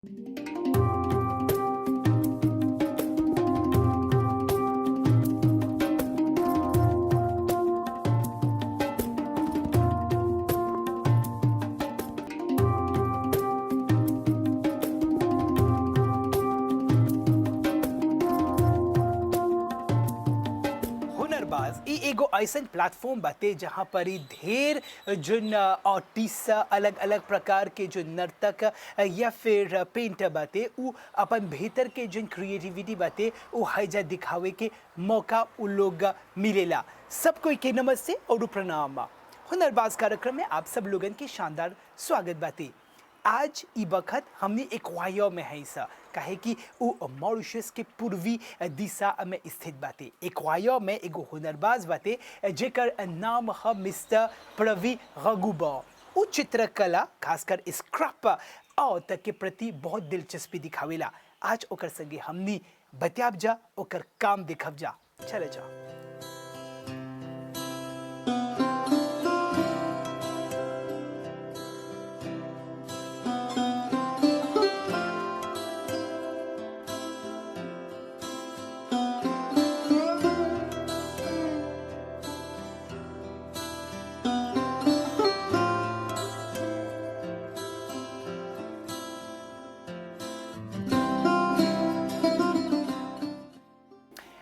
हुनरबाज ई एगो ऐसन प्लेटफॉर्म बाटे जहाँ पर ही ढेर जोन आर्टिस्ट अलग अलग प्रकार के जो नर्तक या फिर पेंटर बाटे उ अपन भीतर के जोन क्रिएटिविटी बाटे उ हैजा दिखावे के मौका उ लोग मिलेला। सब कोई के नमस्ते और प्रणाम। हुनरबाज कार्यक्रम में आप सब लोगन के शानदार स्वागत बाटे। आज ई बखत हमने एक्वायर में है सा काहे कि वो मॉरिशस के पूर्वी दिशा में स्थित बाटे। एक्वायर में एगो हुनरबाज बाटे जेकर नाम है मिस्टर प्रवी रघुबा। वो चित्रकला खासकर स्क्रैप आर्ट के प्रति बहुत दिलचस्पी दिखावेला। आज ओकर संगे हमनी बतियाब जा ओकर काम देखब जा। चले जा।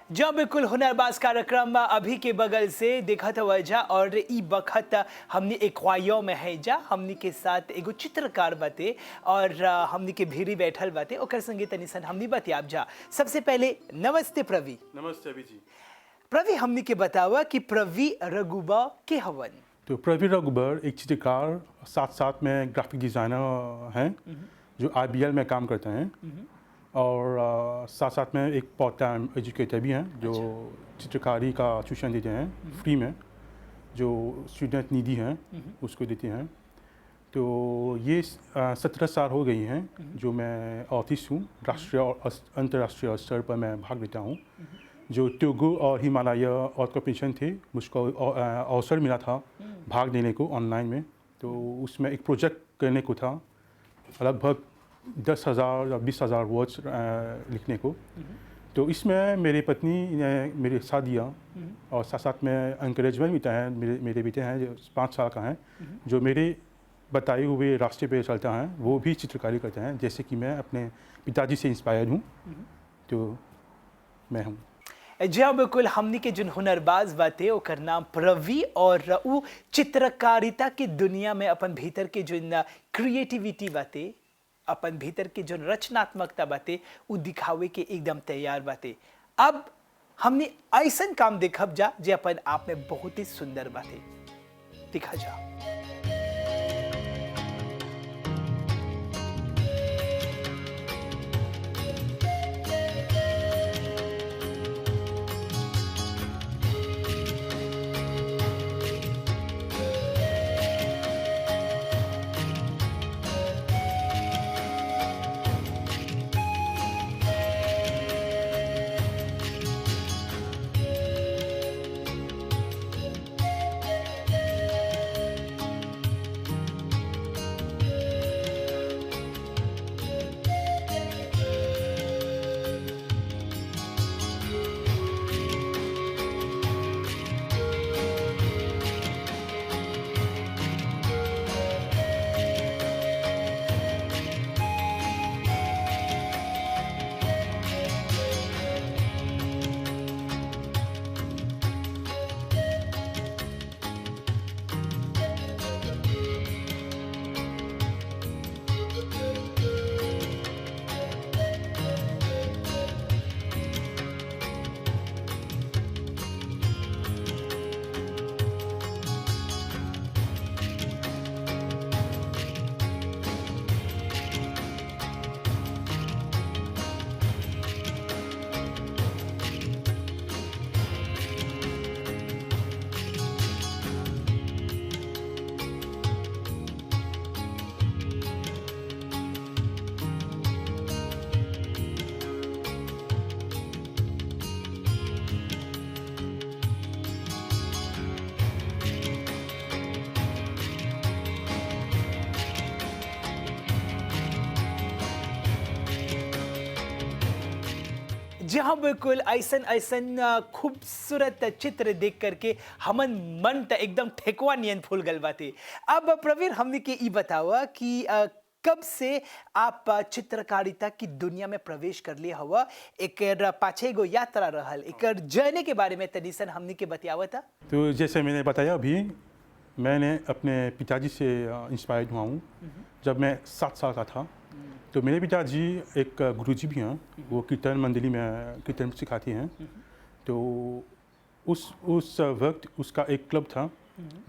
जब बिल्कुल हुनरबाज कार्यक्रम अभी के बगल से देखत वजह और ई बखत हमने एक्वायर में है जा। हमने के साथ एगो चित्रकार बाटे और हमने के भीरी बैठल बाटे ओकर संगे तनिसन हमने बतियाब जा। सबसे पहले नमस्ते प्रवी। नमस्ते अभी जी। प्रवी हमने के बतावा कि प्रवी रघुबा के हवन। तो प्रवी रघुबर एक चित्रकार साथ साथ में ग्राफिक डिज़ाइनर हैं जो IBL में काम करते हैं और साथ साथ में एक पार्ट टाइम एजुकेटर भी हैं जो चित्रकारी का ट्यूशन देते हैं फ्री में, जो स्टूडेंट नीडी हैं उसको देते हैं। तो ये 17 साल हो गई हैं जो मैं आर्टिस्ट हूँ। राष्ट्रीय और अंतर्राष्ट्रीय स्तर पर मैं भाग लेता हूँ। जो टोगो और हिमालय आर्ट कॉम्पिटिशन थे मुझको अवसर मिला था भाग लेने को ऑनलाइन में। तो उसमें एक प्रोजेक्ट करने को था लगभग 10,000 या 20,000 वर्ड्स लिखने को। तो इसमें मेरी पत्नी ने मेरे साथ दिया और साथ साथ में इंकरेजमेंट मिलता है। मेरे बेटे हैं जो 5 साल का हैं जो मेरे बताए हुए रास्ते पे चलता है, वो भी चित्रकारी करते हैं जैसे कि मैं अपने पिताजी से इंस्पायर्ड हूँ। तो मैं हूँ जी हाँ बिल्कुल। हमने के जिन हुनरबाज बाते ओकर नाम प्रवी और वो चित्रकारिता की दुनिया में अपन भीतर के जिन क्रिएटिविटी बाते अपन भीतर के जो रचनात्मकता बाते वो दिखावे के एकदम तैयार बाते। अब हमने ऐसन काम देखब जा जे अपन आप में बहुत ही सुंदर बाते। दिखा जा। जहाँ बिल्कुल ऐसन ऐसन खूबसूरत चित्र देख करके हमन मन त एकदम ठेकुआ नियन फूल गल बाटे। अब प्रवीर हमने के ई बतावा कि कब से आप चित्रकारिता की दुनिया में प्रवेश कर लिए हवा, एकर पाछे एगो यात्रा रहल, एकर जर्नी के बारे में तनी सन हमने के बतावा था। तो जैसे मैंने बताया अभी, मैंने अपने पिताजी से इंस्पायर्ड हुआ हूँ। जब मैं 7 साल का था तो मेरे पिताजी एक गुरुजी भी हैं, वो कीर्तन मंडली में कीर्तन सिखाती हैं। तो उस वक्त उसका एक क्लब था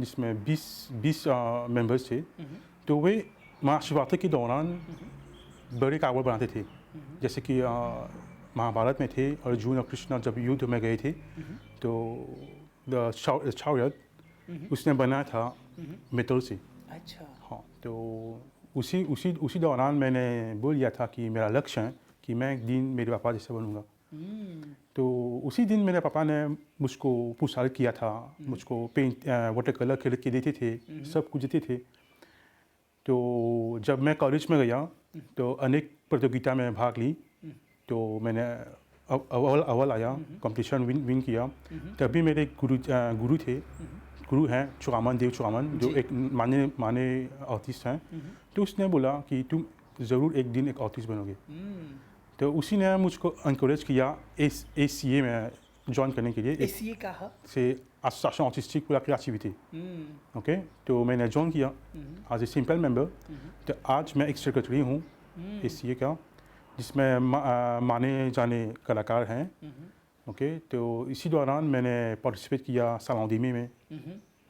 जिसमें 20 मेंबर्स थे। तो वे महाशिवरात्रि के दौरान बड़े कावड़ बनाते थे, जैसे कि महाभारत में थे अर्जुन और कृष्ण जब युद्ध में गए थे तो द chariot उसने बनाया था मेटल से। अच्छा। हाँ, तो उसी दौरान मैंने बोल दिया था कि मेरा लक्ष्य है कि मैं एक दिन मेरे पापा जैसा बनूंगा। तो उसी दिन मेरे पापा ने मुझको प्रोत्साहित किया था, मुझको पेंट वाटर कलर खरीद के देते थे, सब कुछ देते थे। तो जब मैं कॉलेज में गया तो अनेक प्रतियोगिता में भाग ली। तो मैंने अव्वल आया, कंपटीशन विन किया। तभी मेरे गुरु थे, गुरु हैं चुरामन देव चुरामन, जो एक माने आर्टिस्ट हैं। तो उसने बोला कि तुम ज़रूर एक दिन एक आर्टिस्ट बनोगे। तो उसी ने मुझको इनकरेज किया ACA में ज्वाइन करने के लिए। ACA कहा से association artistic pour la créativité। ओके, तो मैंने ज्वाइन किया एज ए सिंपल मेंबर। तो आज मैं एक सेक्रेटरी हूँ ACA का, जिसमें माने जाने कलाकार हैं। ओके, तो इसी दौरान मैंने पार्टिसिपेट किया सालाउंडीमी में।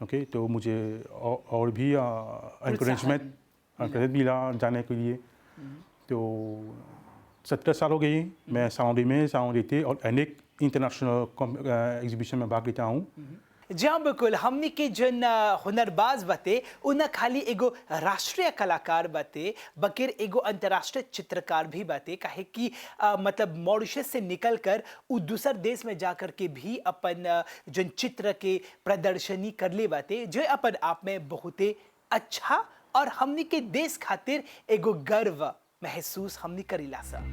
ओके, तो मुझे और भी एनकरेजमेंट मिला जाने के लिए। तो 17 साल हो गई मैं सालाउंडी थे और अनेक इंटरनेशनल एग्जीबिशन में भाग लेता हूँ। जहाँ बिल्कुल हमने के जन हुनरबाज बाते उन खाली एगो राष्ट्रीय कलाकार बाते, बकेर एगो अंतर्राष्ट्रीय चित्रकार भी बाते। काहे कि मतलब मॉरिशस से निकल कर उ दूसर देश में जाकर के भी अपन जन चित्र के प्रदर्शनी कर ले बाते, जो अपन आप में बहुते अच्छा और हमने के देश खातिर एगो गर्व महसूस हमने करीला सा।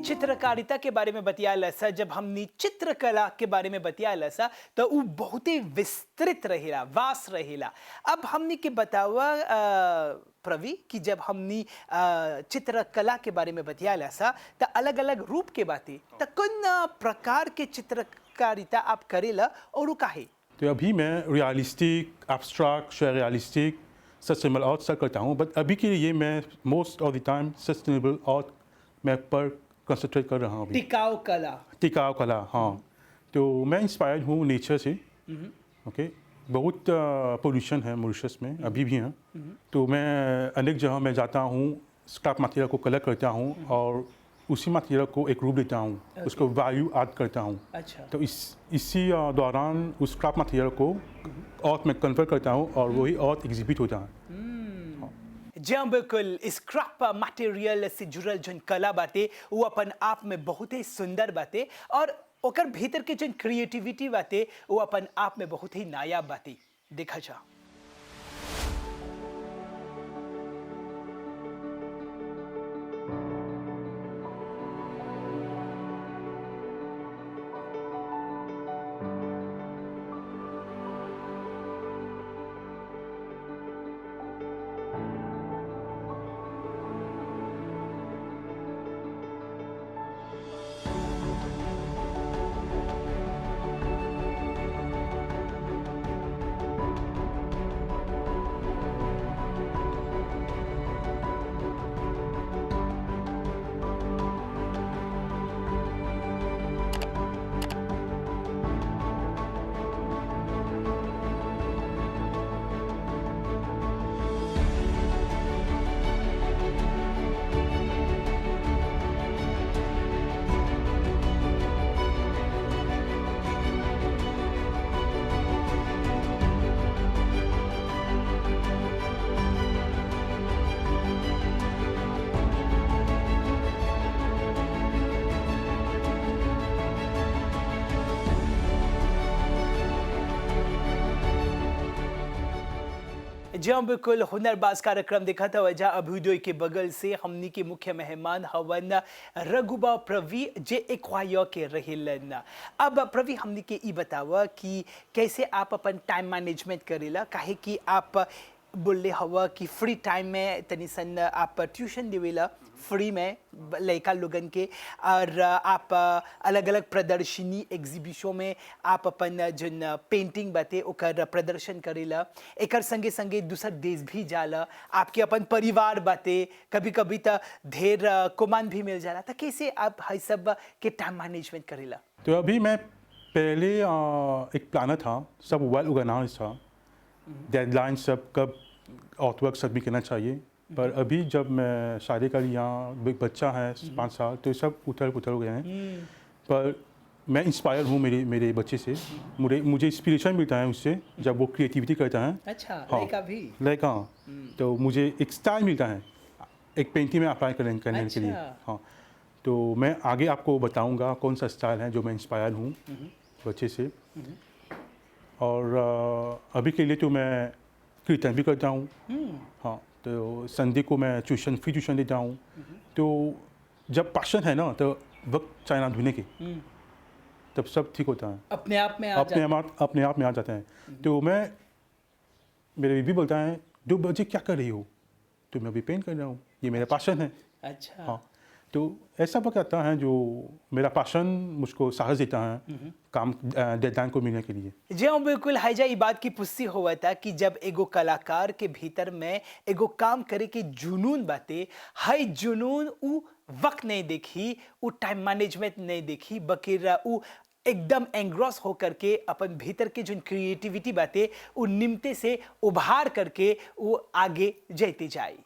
चित्रकारिता के बारे में बतियाला सा, जब हमने चित्रकला के बारे में बतियाला सा तो वो बहुत ही विस्तृत रहेला, वास्ट रहेला। अब हमने के बतावा प्रवी कि जब हमने चित्रकला के बारे में बतियाला सा तो अलग अलग रूप के बातें तो कौन प्रकार के चित्रकारिता आप करेला और वो काहे? तो अभी मैं रियलिस्टिक, एब्स्ट्रैक्ट, सरियलिस्टिक, सस्टेनेबल आर्ट सब करता हूँ। बट अभी के लिए मैं most of the time sustainable art मैं पर कंसंट्रेट कर रहा हूँ। टिकाऊ कला, हाँ। तो मैं इंस्पायर्ड हूँ नेचर से। ओके, बहुत पोल्यूशन है मॉरिशस में, अभी भी है। तो मैं अनेक जगह में जाता हूँ, स्क्रैप मटेरियल को कलेक्ट करता हूँ और उसी मटेरियल को एक रूप देता हूँ, उसको वैल्यू ऐड करता हूँ। अच्छा। तो इसी दौरान उस स्क्रैप मटेरियल को आर्ट में कन्वर्ट करता हूँ और वही आर्ट एग्जिबिट होता है। जहाँ बिल्कुल स्क्रैप मटेरियल से जुड़ल जन कला बाते वो अपन आप में बहुत ही सुंदर बाते और ओकर भीतर के जन क्रिएटिविटी बाते वो अपन आप में बहुत ही नायाब बाते। देखा जा जी हाँ बिल्कुल हुनरबाज कार्यक्रम देखा था वजह अभ्युदय के बगल से हमनी के मुख्य मेहमान हवन रघुबा प्रवी जे एक्वायर के रहेलन। अब प्रवी हमनी के ई बतावा कि कैसे आप अपन टाइम मैनेजमेंट करेला काहे कि आप बोले हवा कि फ्री टाइम में तनी सन आप ट्यूशन देवेला फ्री में लड़का लोगन के और आप अलग अलग प्रदर्शनी एग्जीबिशन में आप अपन जन पेंटिंग बाते ओकर प्रदर्शन करेला एकर संगे संगे दूसर देश भी जाला आपके अपन परिवार बाते कभी कभी तो ढेर कोमान भी मिल जाला तो कैसे आप हई सब के टाइम मैनेजमेंट करेला। तो अभी मैं पहले एक प्लानर था, सब वेल ऑर्गेनाइज था, डेडलाइन सब कब आर्टवर्क सबमिट करना चाहिए। पर अभी जब मैं शादी कर लिया, एक बच्चा है 5 साल, तो सब उथल पुथल हो गए हैं। पर मैं इंस्पायर हूँ मेरे बच्चे से, मुझे इंस्पिरेशन मिलता है उससे जब वो क्रिएटिविटी करता है। अच्छा हाँ, लड़का भी लड़का, तो मुझे एक स्टाइल मिलता है एक पेंटिंग में अप्लाई करने के लिए। अच्छा। हाँ, तो मैं आगे आपको बताऊंगा कौन सा स्टाइल है जो मैं इंस्पायर हूँ बच्चे से। और अभी के लिए तो मैं कीर्तन भी करता हूँ। हाँ, तो संडे को मैं फ्री ट्यूशन देता हूँ। तो जब पैशन है ना तो वक्त चाहे ना ढूंढने की, तब सब ठीक होता है, अपने आप में अपने आप में आ जाता है। तो मेरे बीबी बोलता है 2 बजे क्या कर रही हो, तो मैं अभी पेंट कर रहा हूँ, ये मेरा पैशन है। अच्छा हाँ, तो ऐसा वक्त आता है जो मेरा पैशन मुझको साहस देता है काम डेडलाइन को मिलने के लिए। जी हाँ बिल्कुल हाईजा ये बात की पुष्टि हुआ था कि जब एगो कलाकार के भीतर में एगो काम करे के जुनून बाते हाई जुनून उ वक्त नहीं देखी, उ टाइम मैनेजमेंट नहीं देखी, बकिर उ एकदम एंग्रॉस हो करके अपन भीतर के जो क्रिएटिविटी बाते उ निमते से उभार करके वो आगे जाते जाए।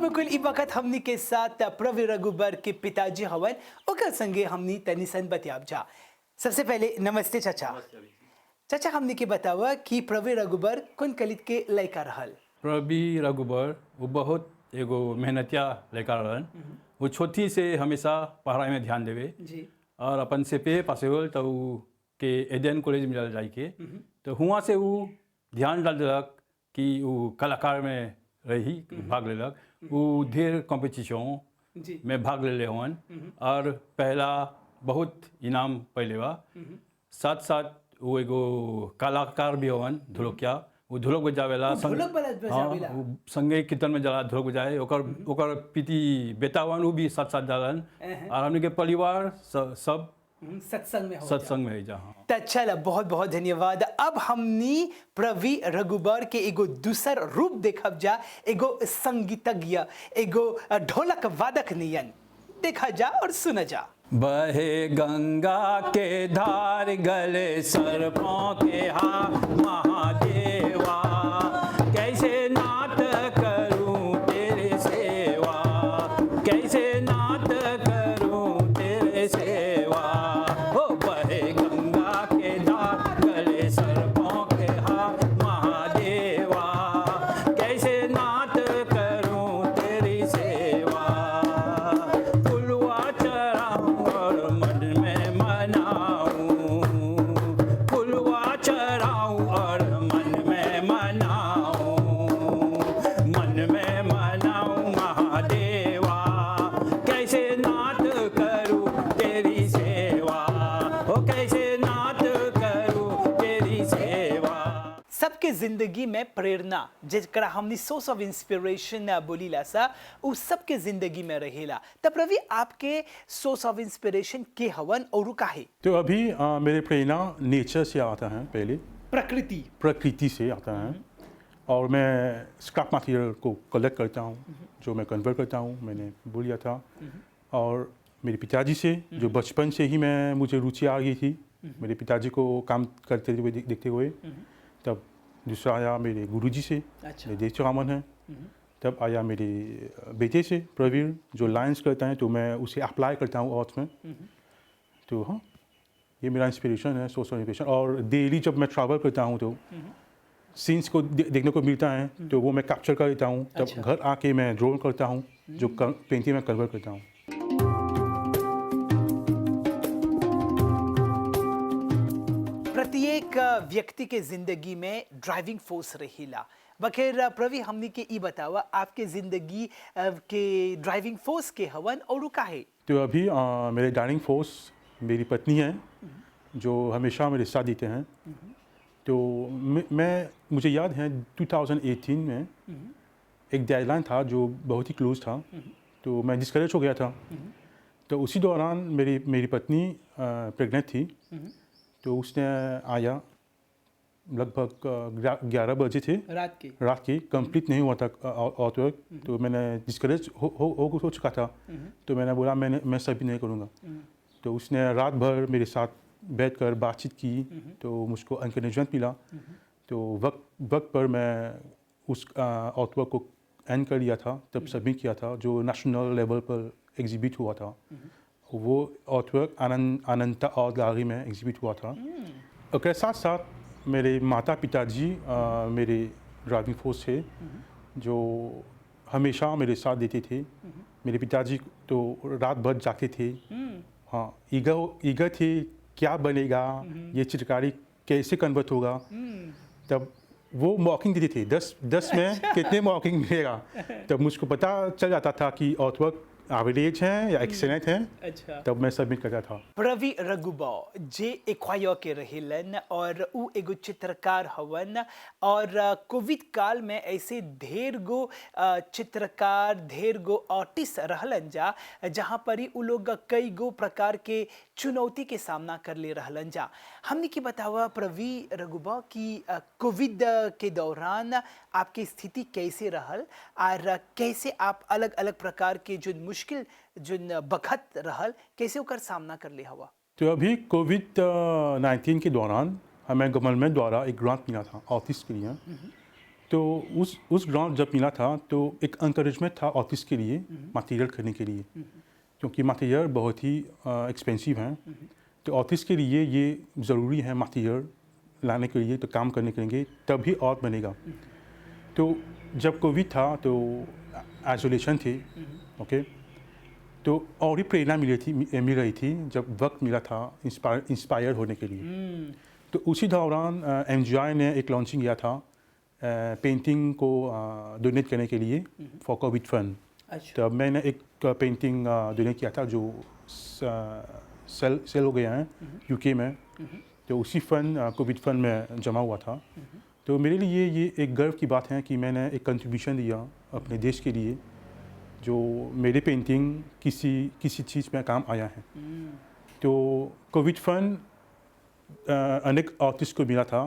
बिल्कुल ई वक्त हमनी के साथ प्रवीण रघुबर के पिताजी हवन ओकर संगे हमनी तनिसन बतियाब जा। सबसे पहले नमस्ते चाचा। चाचा हमनी के बतावा कि प्रवीण रघुबर कौन कलित के लड़का रहल। प्रवीण रघुबर वो बहुत एगो मेहनतिया लड़का रहन। वो छोटी से हमेशा पढ़ाई में ध्यान देवे जी और अपन से पे पासे होल तो उ के एडेन कॉलेज में जाए के तो हुआ से वो ध्यान डाल दिलक कि वो कलाकार में रही भाग लेलक। वो ढेर कॉम्पिटिशन जी में भाग ले हवन और पहला बहुत इनाम पहले बा। साथ साथ वो एगो कलाकार भी हवन ढोलकिया। वो ढोलक बजावेला ढोलक बजावेला? वो संगे कीर्तन में जाला ढोलक बजाए। ओकर पिति बेटा हवन वो भी साथ साथ जालन और हमने के परिवार सब सत्संग में हो सत्संग में है जहाँ। तो चल बहुत बहुत धन्यवाद। अब हमनी प्रवीण रघुबर के एगो दूसर रूप देखब जा, एगो संगीतज्ञ, एगो ढोलक वादक नियन देखा जा और सुना जा। बहे गंगा के धार गले सर्पों के हाथ महादेवा कैसे नात करूं तेरे सेवा कैसे नात करूं तेरे सेवा। ओ बहे गंगा के धार गले सर्पों के हाथ महादेवा कैसे नात करूं तेरी सेवा। फुलवा चढ़ाऊं और मन में मनाऊं फुलवा चढ़ाऊं और मन में मनाऊं महादेवा कैसे नात करूं तेरी सेवा ओ कैसे नात करूं तेरी सेवा। सबके जिंदगी में प्रेरणा जेकरा हमनी सोर्स ऑफ इंस्पिरेशन बोलीला सा उ सबके जिंदगी में रहेला। तब रवि आपके सोर्स ऑफ इंस्पिरेशन के हवन और काहे? तो अभी मेरे प्रेरणा नेचर से आता है, पहले प्रकृति से आता है। और मैं स्क्रैप मटेरियल को कलेक्ट करता हूँ जो मैं कन्वर्ट करता हूँ, मैंने बोल दिया था। और मेरे पिताजी से जो बचपन से ही मुझे रुचि आ गई थी मेरे पिताजी को काम करते हुए देखते हुए। तब दूसरा आया मेरे गुरुजी से, मेरे देश रामन है। तब आया मेरे बेटे से प्रवीण जो लाइन्स करता है, तो मैं उसे अप्लाई करता हूँ आर्ट्स में। तो हाँ, ये मेरा इंस्पिरेशन है, सोर्स ऑफ इंस्पिरेशन। और डेली जब मैं ट्रैवल करता हूँ तो सीन्स को देखने को मिलता है, तो वो मैं कैप्चर कर लेता हूँ। तब घर आके मैं ड्रॉ करता हूँ, जो पेंटिंग में कन्वर्ट करता हूँ। प्रत्येक व्यक्ति के जिंदगी में ड्राइविंग फोर्स रहेला। बखेर प्रवी हमनी के ई बतावा आपके जिंदगी के ड्राइविंग फोर्स के हवन और काहे? तो अभी मेरे ड्राइविंग फोर्स मेरी पत्नी है जो हमेशा मेरे साथ देते हैं। तो मुझे याद है 2018 में एक डेडलाइन था जो बहुत ही क्लोज था, तो मैं डिस्करेज हो गया था। तो उसी दौरान मेरी पत्नी प्रेग्नेंट थी। तो उसने आया लगभग 11 बजे थे रात के कंप्लीट नहीं हुआ था आउटवर्क। तो मैंने डिस्करेज हो चुका था। तो मैंने बोला मैं सभी नहीं करूँगा। तो उसने रात भर मेरे साथ बैठकर बातचीत की, तो मुझको एनकरेजमेंट मिला। तो वक्त पर मैं उस आउटवर्क को एंड कर लिया था, तब सबमिट किया था जो नेशनल लेवल पर एग्जिबिट हुआ था। वो आउटवर्क अनंता आर्ट गैलरी में एग्जिबिट हुआ था। उसके साथ साथ मेरे माता पिताजी मेरे ड्राइविंग फोर्स थे जो हमेशा मेरे साथ देते थे। मेरे पिताजी तो रात भर जागते थे। हाँ, ईगर थे क्या बनेगा, ये चित्रकारी कैसे कन्वर्ट होगा। तब वो मॉकिंग देते थे, 10 में कितने मॉकिंग मिलेगा। तब मुझको पता चल जाता था कि आउटवर्क एवरेज है या एक्सेलेंट है। अच्छा। तब मैं सबमिट करता था। प्रवीण रघुबर जे एक्वायर के रहेलन और उ एगो चित्रकार हवन। और कोविड काल में ऐसे ढेर गो चित्रकार, ढेर गो आर्टिस्ट रहलन जा, जहाँ पर ही उ लोग कई गो प्रकार के चुनौती के सामना कर ले रहलन जा। हमने की बतावा प्रवीण रघुबर की कोविड के दौरान आपकी स्थिति कैसे रहल और कैसे आप अलग अलग प्रकार के जो मुश्किल जो बखत रहल कैसे ओकर सामना कर ले हवा? तो अभी कोविड-19 के दौरान हमें गवर्नमेंट द्वारा एक ग्रांट मिला था आर्टिस्ट के लिए। तो उस ग्रांट जब मिला था तो एक encouragement था आर्टिस्ट के लिए मटेरियल खरीदने के लिए, क्योंकि मटेरियल बहुत ही एक्सपेंसिव हैं। तो आर्टिस्ट के लिए ये ज़रूरी है मटेरियल लाने के लिए, तो काम करने के लिए तभी आर्ट बनेगा। तो जब कोविड था तो आइसोलेशन थे, ओके, तो और ही प्रेरणा मिल रही थी जब वक्त मिला था इंस्पायर होने के लिए। तो उसी दौरान MGI ने एक लॉन्चिंग किया था पेंटिंग को डोनेट करने के लिए फॉर कोविड फंड। अच्छा। तो मैंने एक पेंटिंग डोनेट किया था जो सेल हो गया है UK में। तो उसी फंड कोविड फंड में जमा हुआ था। तो मेरे लिए ये एक गर्व की बात है कि मैंने एक कंट्रीब्यूशन दिया अपने देश के लिए, जो मेरे पेंटिंग किसी चीज़ में काम आया है। तो कोविड फंड अनेक आर्टिस्ट को मिला था,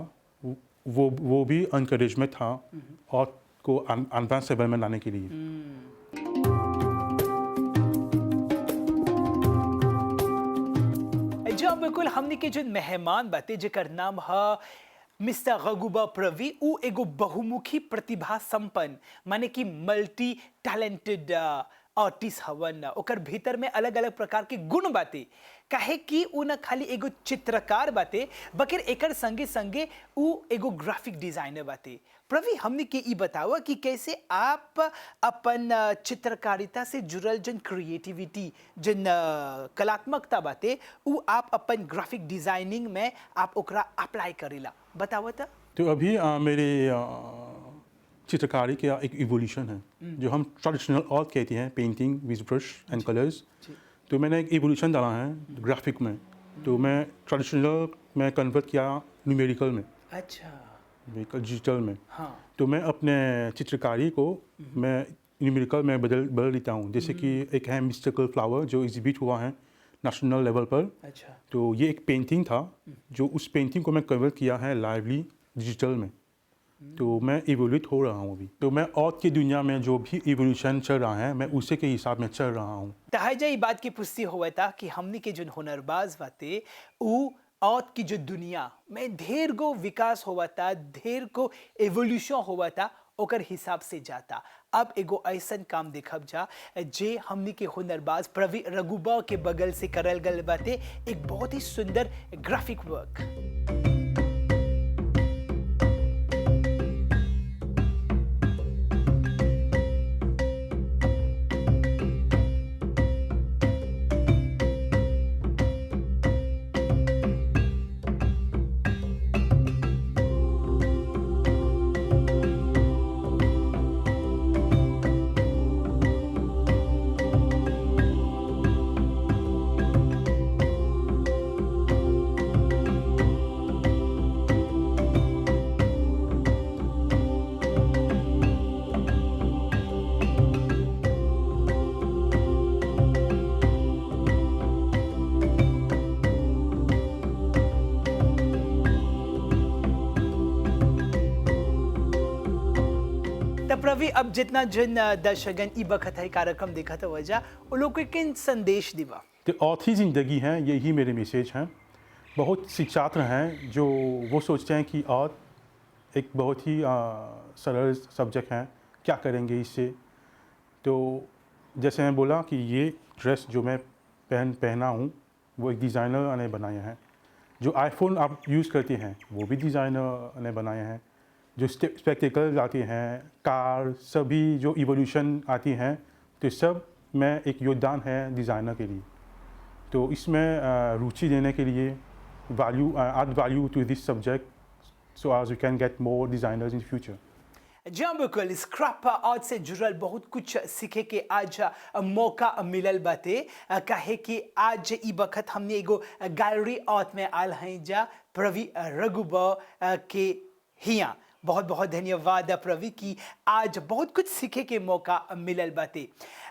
वो भी एनकरेजमेंट था आर्ट को एडवांस लेवल में लाने के लिए। जी हाँ, बिल्कुल। हमने के जो मेहमान बाते जेकर नाम है मिस्टर रघुबा प्रवी, उ एगो बहुमुखी प्रतिभा संपन्न माने कि मल्टी टैलेंटेड आर्टिस्ट हवन। ओकर भीतर में अलग अलग प्रकार के गुण बाते, काहे कि उ न खाली एगो चित्रकार बाते बकर एकर संगे संगे उ एगो ग्राफिक डिजाइनर बाते। प्रवी, हमने के ई बतावा कि कैसे आप अपन चित्रकारिता से जुड़ल जन क्रिएटिविटी जन कलात्मकता बाते उ आप अपन ग्राफिक डिजाइनिंग में आप ओकरा अप्लाई करेला, बतावा था। तो अभी मेरे चित्रकारी का एक इवोल्यूशन है जो हम ट्रेडिशनल आर्ट कहते हैं, पेंटिंग विद ब्रश एंड कलर्स। तो मैंने एक इवोल्यूशन डाला है ग्राफिक में। तो मैं ट्रेडिशनल में कन्वर्ट किया न्यूमेरिकल में, अच्छा, डिजिटल में। हाँ। तो मैं अपने चित्रकारी को मैं न्यूमेरिकल में बदल देता हूँ। जैसे कि एक है मिस्टिकल फ्लावर जो एग्जिबिट हुआ है नेशनल लेवल पर। अच्छा। तो ये एक पेंटिंग था जो उस पेंटिंग को मैं कन्वर्ट किया है लाइवली डिजिटल में। तो मैं इवोल्यूट हो रहा हूँ अभी। तो मैं आर्ट की दुनिया में जो भी इवोल्यूशन चल रहा है मैं उसी के हिसाब में चल रहा हूँ। तहाजा ये बात की पुष्टि हुआ था कि हमने के जो हुनरबाज बाते उ आर्ट की जो दुनिया में ढेर गो विकास हुआ था, ढेर को एवोल्यूशन हुआ था, ओकर हिसाब से जाता। अब एगो ऐसन काम देखब जा जे हमनी के हुनरबाज प्रवी रघुबा के बगल से करल गल बाते, एक बहुत ही सुंदर ग्राफिक वर्क। प्रवी, अब जितना जन दर्शकगण ई बखत है कार्यक्रम देखा तो वजह उन लोग को किन संदेश दिवा? तो आर्ट ही ज़िंदगी है, यही मेरे मैसेज हैं। बहुत से छात्र हैं जो वो सोचते हैं कि आर्ट एक बहुत ही सरल सब्जेक्ट है, क्या करेंगे इससे। तो जैसे मैं बोला कि ये ड्रेस जो मैं पहना हूँ वो एक डिज़ाइनर ने बनाया है। जो आईफोन आप यूज़ करते हैं वो भी डिज़ाइनर ने बनाए हैं। जो स्पेक्टिकल्स आती हैं, कार, सभी जो इवोल्यूशन आती हैं, तो सब में एक योगदान है डिज़ाइनर के लिए। तो इसमें रुचि देने के लिए add value to this subject so as you can get more designers in the future. जी हाँ, बिल्कुल। स्क्रैप आर्ट से जुड़ल बहुत कुछ सीखे के आज मौका मिलल बाते, काहे कि आज ई बखत हमने एगो गैलरी आर्ट में आल हैं जा प्रवी रघुबा के हिया। बहुत बहुत धन्यवाद प्रवी की आज बहुत कुछ सीखे के मौका मिलल बाते।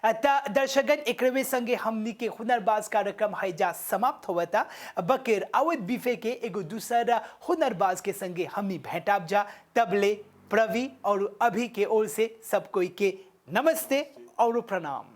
दर्शकगण, एकरवे संगे हमनी के हुनरबाज कार्यक्रम हैजा समाप्त हुआ था। बकर आवत बीफे के एगो दूसरा हुनरबाज के संगे हमनी भेंटाब जा। तबले प्रवी और अभी के ओर से सब कोई के नमस्ते और प्रणाम।